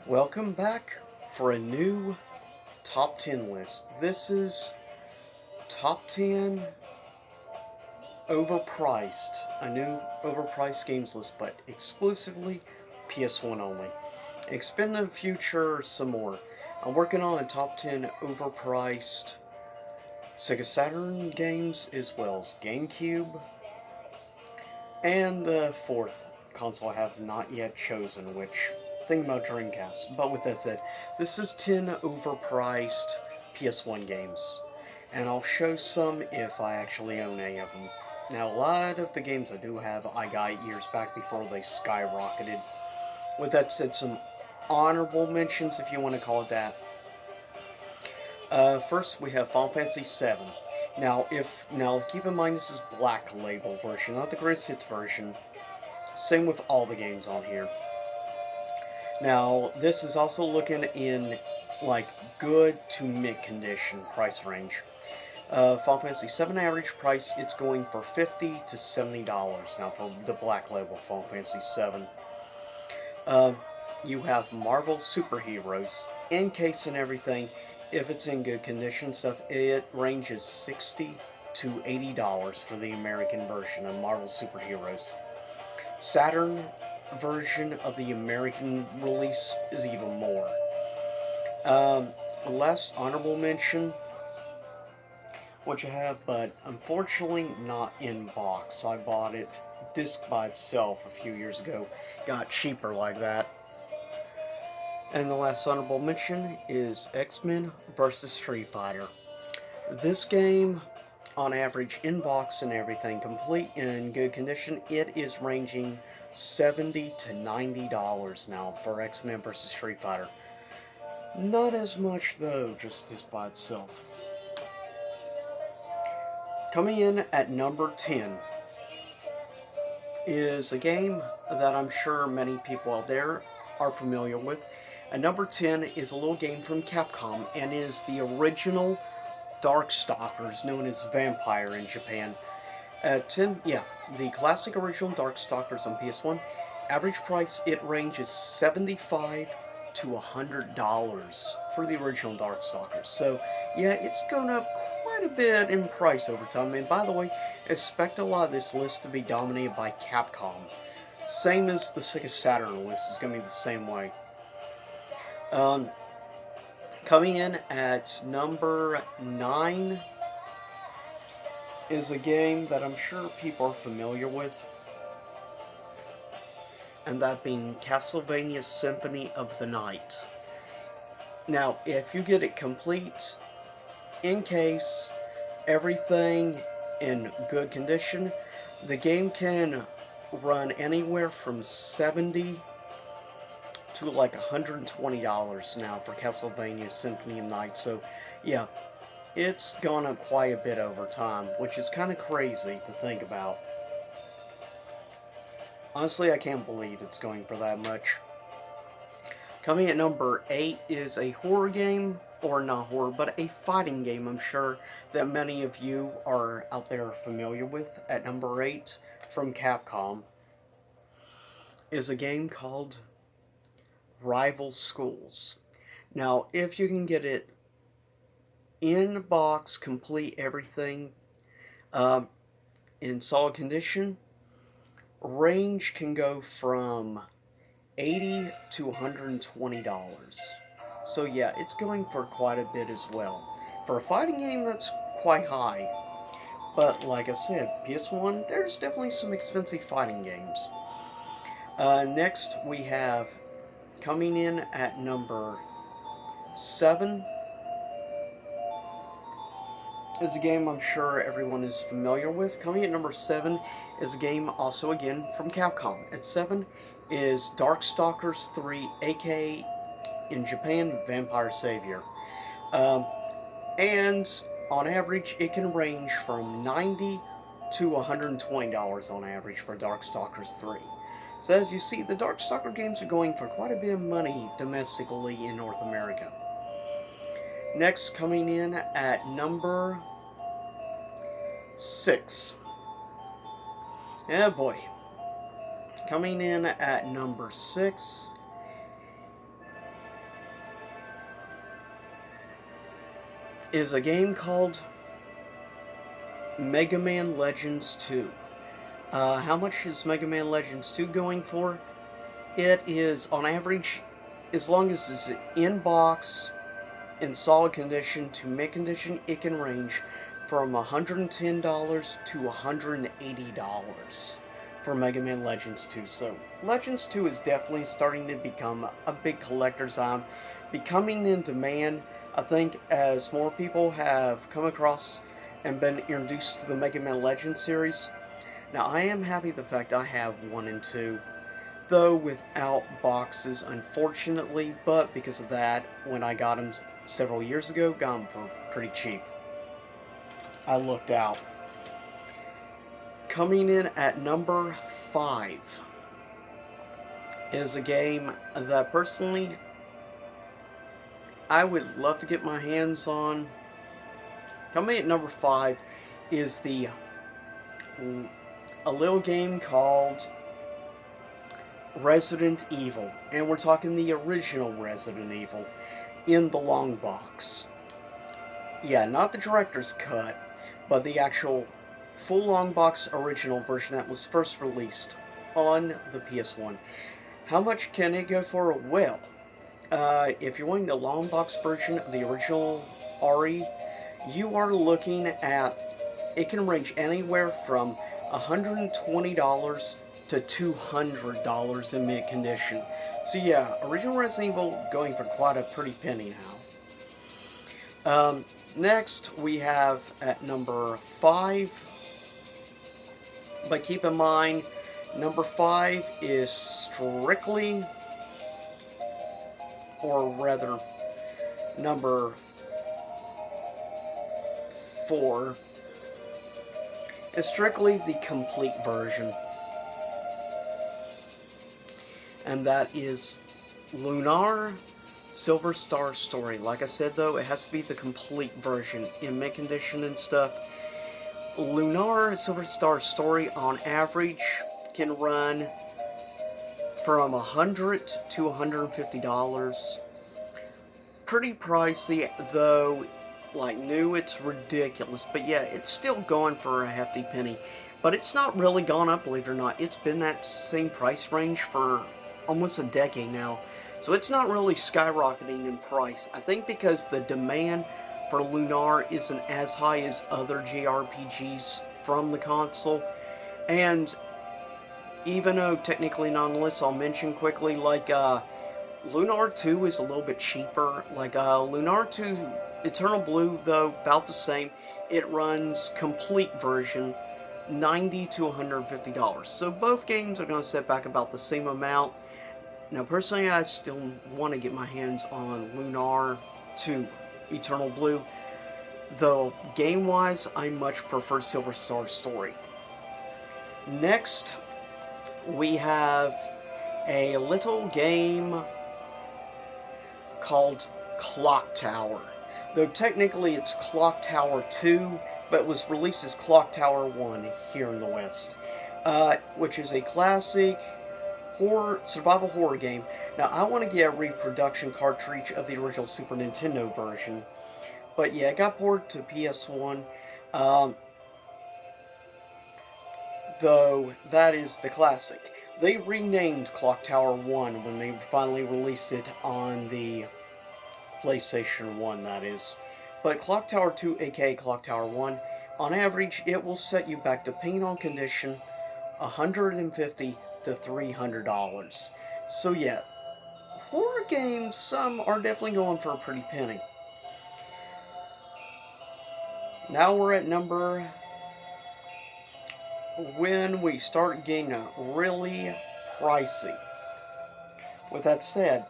Welcome back for a new top 10 list. This is top 10 overpriced, a new overpriced games list, but exclusively PS1 only. Expand the future some more. I'm working on a top 10 overpriced Sega Saturn games as well as GameCube, and the fourth console I have not yet chosen, which think about Dreamcast. But with that said, this is 10 overpriced PS1 games, and I'll show some if I actually own any of them. Now, a lot of the games I do have, I got years back before they skyrocketed. With that said, some honorable mentions, if you want to call it that. First, we have Final Fantasy VII. Now keep in mind this is Black Label version, not the Greatest Hits version. Same with all the games on here. Now, this is also looking in like good to mid condition price range. Final Fantasy VII average price, it's going for $50 to $70 now for the Black Label Final Fantasy VII. You have Marvel Superheroes, in case and everything. If it's in good condition stuff, it ranges $60 to $80 for the American version of Marvel Superheroes. Saturn version of the American release is even more. Less honorable mention, what you have, but unfortunately not in box. I bought it disc by itself a few years ago. Got cheaper like that. And the last honorable mention is X-Men vs. Street Fighter. This game, on average, in box and everything, complete and in good condition, it is ranging $70 to $90 now for X-Men vs. Street Fighter. Not as much though, just by itself. Coming in at number 10 is a game that I'm sure many people out there are familiar with. And number 10 is a little game from Capcom and is the original Darkstalkers, known as Vampire in Japan. At 10, the classic original Darkstalkers on PS1. Average price, it ranges $75 to $100 for the original Darkstalkers. So, yeah, it's gone up quite a bit in price over time. And by the way, expect a lot of this list to be dominated by Capcom. Same as the Sega Saturn list is going to be the same way. Coming in at number 9 is a game that I'm sure people are familiar with, and that being Castlevania Symphony of the Night. Now, if you get it complete, in case, everything in good condition, the game can run anywhere from $70 to like $120 now for Castlevania Symphony of Night. So, yeah, it's gone up quite a bit over time, which is kind of crazy to think about. Honestly, I can't believe it's going for that much. Coming at number 8 is a horror game, or not horror, but a fighting game I'm sure that many of you are out there familiar with. At number 8 from Capcom is a game called Rival Schools. Now, if you can get it in box, complete everything, in solid condition, range can go from $80 to $120. So yeah, it's going for quite a bit as well. For a fighting game, that's quite high. But like I said, PS1, there's definitely some expensive fighting games. Next, we have, coming in at number 7, is a game I'm sure everyone is familiar with. Coming at number 7 is a game also again from Capcom. At 7 is Darkstalkers 3, aka in Japan, Vampire Savior. And on average, it can range from $90 to $120 on average for Darkstalkers 3. So as you see, the Darkstalker games are going for quite a bit of money domestically in North America. Next, coming in at number 6. Oh boy. Coming in at number 6 is a game called Mega Man Legends 2. How much is Mega Man Legends 2 going for? It is, on average, as long as it's in box, in solid condition to mint condition, it can range from $110 to $180 for Mega Man Legends 2. So Legends 2 is definitely starting to become a big collector's item, becoming in demand. I think as more people have come across and been introduced to the Mega Man Legends series. Now I am happy the fact I have 1 and 2, though without boxes, unfortunately, but because of that, when I got them several years ago, got them for pretty cheap. I looked out. Coming in at number 5 is a game that personally I would love to get my hands on. Coming at number 5 is a little game called Resident Evil, and we're talking the original Resident Evil in the long box. Yeah, not the director's cut, but the actual full long box original version that was first released on the PS1. How much can it go for? Well, if you're wanting the long box version of the original RE, you are looking at, it can range anywhere from $120 to $200 in mint condition. So yeah, original Resident Evil going for quite a pretty penny now. Next we have at number 5, but keep in mind, number 5 is strictly, or rather, number 4 is strictly the complete version. And that is Lunar Silver Star Story. Like I said though, it has to be the complete version in mint condition and stuff. Lunar Silver Star Story on average can run from $100 to $150. Pretty pricey though. Like new, it's ridiculous, but yeah, it's still going for a hefty penny. But it's not really gone up, believe it or not. It's been that same price range for almost a decade now. So it's not really skyrocketing in price. I think because the demand for Lunar isn't as high as other JRPGs from the console. And even though technically not on the list, I'll mention quickly, like Lunar 2 is a little bit cheaper. Like Lunar 2 Eternal Blue, though, about the same. It runs complete version, $90 to $150. So both games are going to set back about the same amount. Now, personally, I still want to get my hands on Lunar 2 Eternal Blue, though game-wise, I much prefer Silver Star Story. Next, we have a little game called Clock Tower. Though technically it's Clock Tower 2, but it was released as Clock Tower 1 here in the West, which is a classic survival horror game. Now, I want to get a reproduction cartridge of the original Super Nintendo version, but yeah, it got ported to PS1, though that is the classic. They renamed Clock Tower 1 when they finally released it on the PlayStation 1, that is. But Clock Tower 2, aka Clock Tower 1, on average, it will set you back, depending on condition, $150 to $300. So yeah, horror games, some are definitely going for a pretty penny. Now we're at number, when we start getting really pricey. With that said,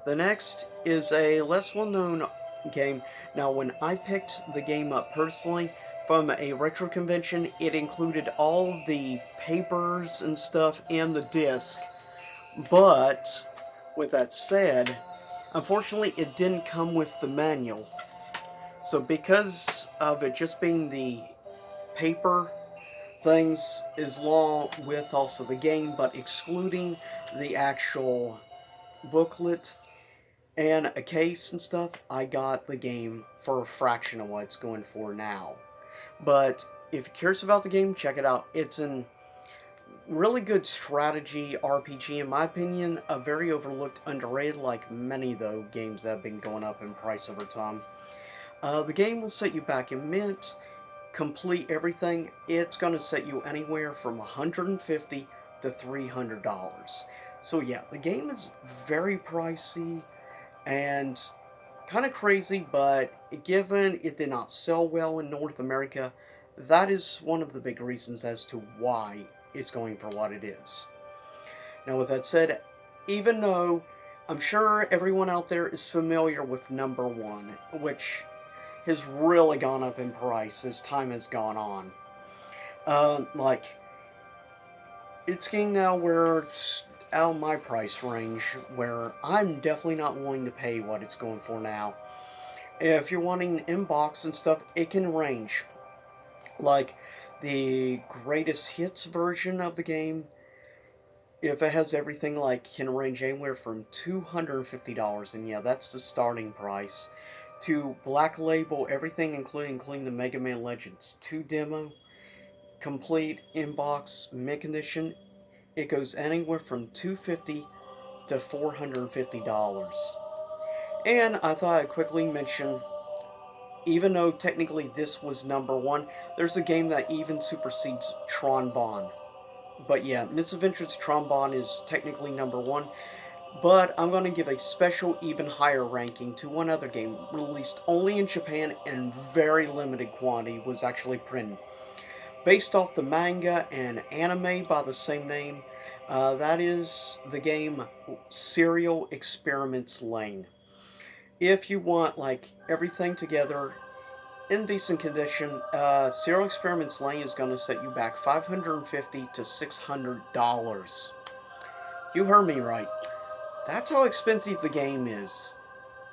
the next is a less well-known game. Now, when I picked the game up personally from a retro convention, it included all the papers and stuff and the disc. But, with that said, unfortunately, it didn't come with the manual. So because of it just being the paper things, is along with also the game, but excluding the actual booklet, and a case and stuff, I got the game for a fraction of what it's going for now. But if you're curious about the game, check it out. It's an really good strategy RPG, in my opinion. A very overlooked, underrated, like many though games that have been going up in price over time. The game will set you back in mint. Complete everything. It's going to set you anywhere from $150 to $300. So yeah, the game is very pricey and kind of crazy, but given it did not sell well in North America, that is one of the big reasons as to why it's going for what it is. Now, with that said, even though I'm sure everyone out there is familiar with number one, which has really gone up in price as time has gone on. Like, it's getting now where it's out of my price range, where I'm definitely not willing to pay what it's going for now. If you're wanting inbox and stuff, it can range. Like, the greatest hits version of the game, if it has everything, like, can range anywhere from $250, and yeah, that's the starting price, to Black Label, everything including the Mega Man Legends 2 demo, complete inbox mint condition. It goes anywhere from $250 to $450. And I thought I'd quickly mention, even though technically this was number one, there's a game that even supersedes Tron Bonne. But yeah, Misadventures Tron Bonne is technically number one. But I'm going to give a special, even higher ranking to one other game released only in Japan and very limited quantity was actually printed. Based off the manga and anime by the same name, that is the game Serial Experiments Lane. If you want like everything together in decent condition, Serial Experiments Lane is going to set you back $550 to $600. You heard me right. That's how expensive the game is.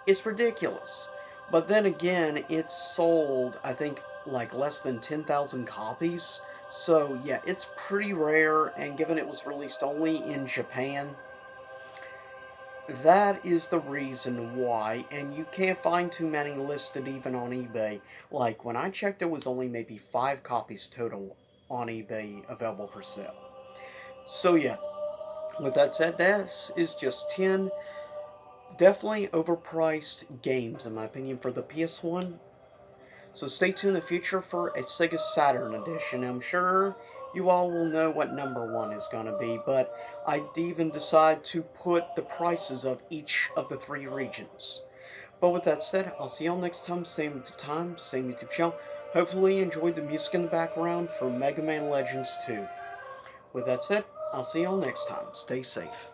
It's ridiculous. But then again, it's sold, I think, like less than 10,000 copies. So yeah, it's pretty rare, and given it was released only in Japan, that is the reason why, and you can't find too many listed even on eBay. Like, when I checked, there was only maybe 5 copies total on eBay available for sale. So yeah, with that said, that is just 10 definitely overpriced games, in my opinion, for the PS1. So stay tuned in the future for a Sega Saturn edition. I'm sure you all will know what number one is going to be, but I'd even decide to put the prices of each of the 3 regions. But with that said, I'll see y'all next time, same YouTube channel. Hopefully you enjoyed the music in the background for Mega Man Legends 2. With that said, I'll see y'all next time. Stay safe.